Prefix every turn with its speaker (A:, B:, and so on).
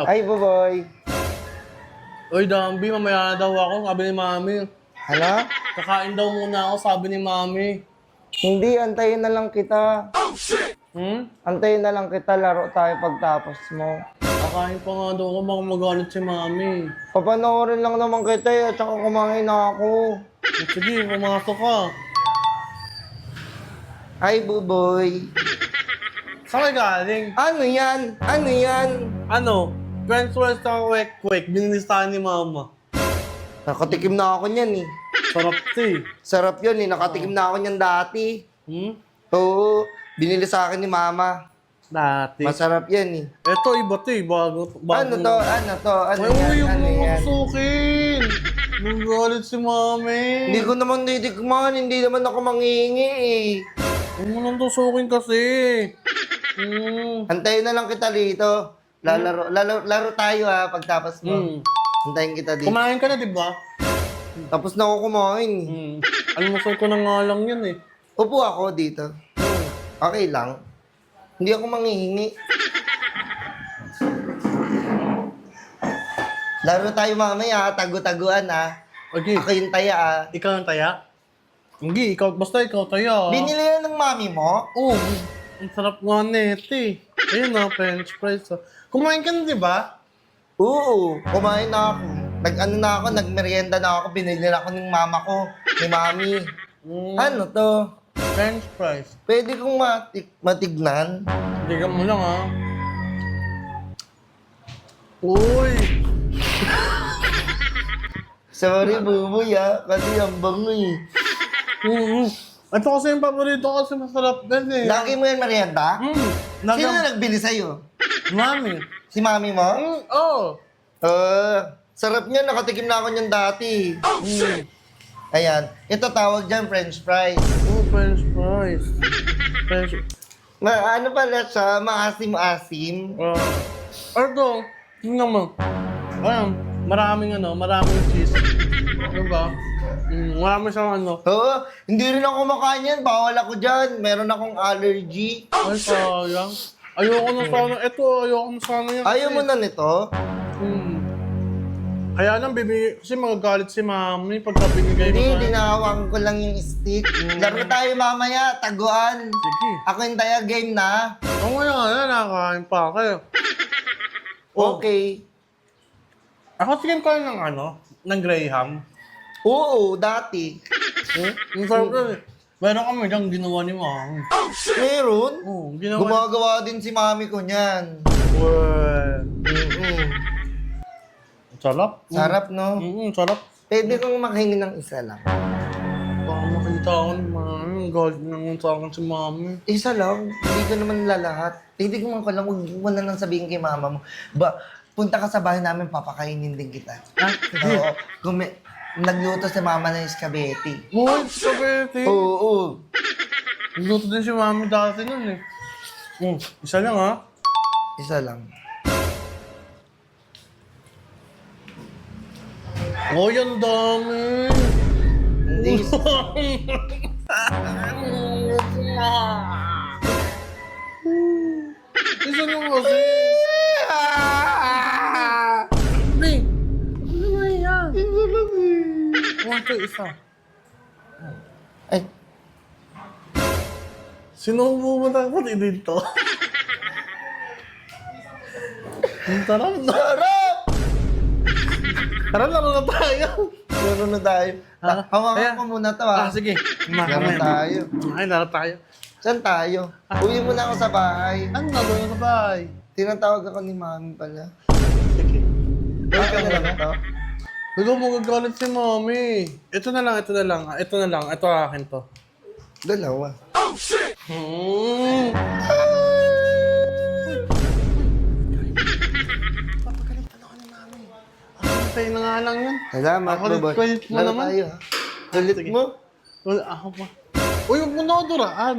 A: Ay, Buboy.
B: Uy, Dambi, mamaya na daw ako, sabi ni Mami.
A: Ano?
B: Kakain daw muna ako, sabi ni Mami.
A: Hindi, antayin na lang kita. Antayin na lang kita, laro tayo pagtapos mo.
B: Kakain pa nga daw ako, baka magalit si Mami.
A: Papanoorin lang naman kita at saka kumain na ako.
B: Sige, pumasok ka.
A: Ay, Buboy.
B: Saan ka galing?
A: Ano yan? Ano yan?
B: Ano? French fries na kwek-kwek, binilistahan ni Mama.
A: Nakatikim na ako niyan eh.
B: Sarap si.
A: Sarap yun eh, nakatikim na ako niyan dati. Oo, binili sa akin ni Mama.
B: Dati.
A: Masarap yan eh.
B: Eto, iba to eh, bago.
A: Ano to? Ano to? Ano
B: Ay,
A: yan?
B: yung
A: Ano
B: mga
A: yan?
B: sukin. Magalit si Mami.
A: Hindi ko naman titikman, hindi naman ako mangingi eh.
B: Huwag mo nang tusukin kasi.
A: Antayin na lang kita dito. Laro tayo ha, pagtapos mo. Antayin kita dito.
B: Kumain ka na, di ba?
A: Tapos na ako kumain.
B: Almusal ko na nga lang yan eh.
A: Upo ako dito. Okay lang. Hindi ako manghihingi. Laro tayo mamaya, tagu-taguan ha.
B: Okay.
A: Ako yung taya ha.
B: Ikaw ang taya? Hindi, basta ikaw taya.
A: Binili yan ng mami mo?
B: Oo, ang sarap nga nito eh. Ayun na, french fries. Kumain ka na, di ba?
A: Oo, kumain na ako. Nag-ano na ako, nagmerienda na ako. Binili na ako ng mama ko, ni mami. Ano to?
B: French fries.
A: Pwede kong matignan?
B: Hindi ka mo lang ha. Uy!
A: Sorry, buboy ha. Kasi ang bango eh.
B: Ito kasi yung paborito ko kasi masarap din eh.
A: Lagi mo yan merienda? Sino na nagbili sa'yo?
B: Mami.
A: Si mami mo?
B: Oo.
A: Sarap niyan. Nakatikim na ako niyan dati. Ayan. Ito tawag dyan, french fries.
B: Oh, french fries. French...
A: Ano pala siya? Maasim-asim.
B: Ito, tingnan mo. Ayan, maraming cheese. Diba? Marami siyang ano.
A: Oo. Hindi rin ako kumakain yan. Bawal ako dyan. Meron akong allergy.
B: Ay, sayang. Ayoko na sana. Ito, ayoko na sana yan.
A: Ayaw mo na nito?
B: Kaya lang, kasi magagalit si Mami pagka binigay mo.
A: Hindi, dinahawakan ko lang yung stick. Laro tayo mamaya, taguan.
B: Sige.
A: Ako yung taya game na.
B: Oo nga nga, nakakain pa kayo.
A: Okay.
B: Ako tingin ko ng Graham.
A: Oo, dati.
B: Ang sarap na eh. Meron kami diyang ginawa ni Mami.
A: Meron?
B: Oo, ginawa
A: Gumagawa din si mami ko niyan.
B: Well, sarap.
A: Sarap, no?
B: Sarap.
A: Pwede kong makahingi ng isa lang.
B: Baka makita ako ni Mami. Ang galit naman sa akin si Mami.
A: Isa lang? Hindi ko naman lalahat. Hindi ko man ko lang. Huwag mo na lang sabihin kay mama mo. Punta ka sa bahay namin, papakainin din kita. Oo. Nagluto si mama ng spaghetti.
B: Uy, spaghetti.
A: Oo.
B: Nagluto din si Mami dati nun eh. Isa lang ha.
A: Isa lang.
B: Oh, yan dami.
A: Hindi.
B: Isa lang kasi. Hindi. Ano ba yan?
A: Isa lang eh.
B: Ito, isa.
A: Ay,
B: Sino pumunta ko dito? Ang sarap na.
A: sarap!
B: Tara, laro na tayo.
A: Laro na tayo. Hawakan ko muna to ha.
B: Sige.
A: Laro tayo.
B: Ay, laro tayo.
A: Saan tayo? Uwi mo na ako sa bahay.
B: Ano gagawin sa bahay?
A: Tinatawag ako ni mami pala.
B: Sige.
A: Uwi ka na lang ito.
B: Ikaw mo gagalit si Mami. Ito na lang. Ito akin to.
A: Dalawa.
B: Papagalitan ako ni Mami. Tayo na nga lang yan.
A: Salamat, Bobot.
B: Kulit mo
A: Laro
B: naman.
A: tayo ha. Kulit mo?
B: Wala ako pa. Uy, huwag mo na ako duraan.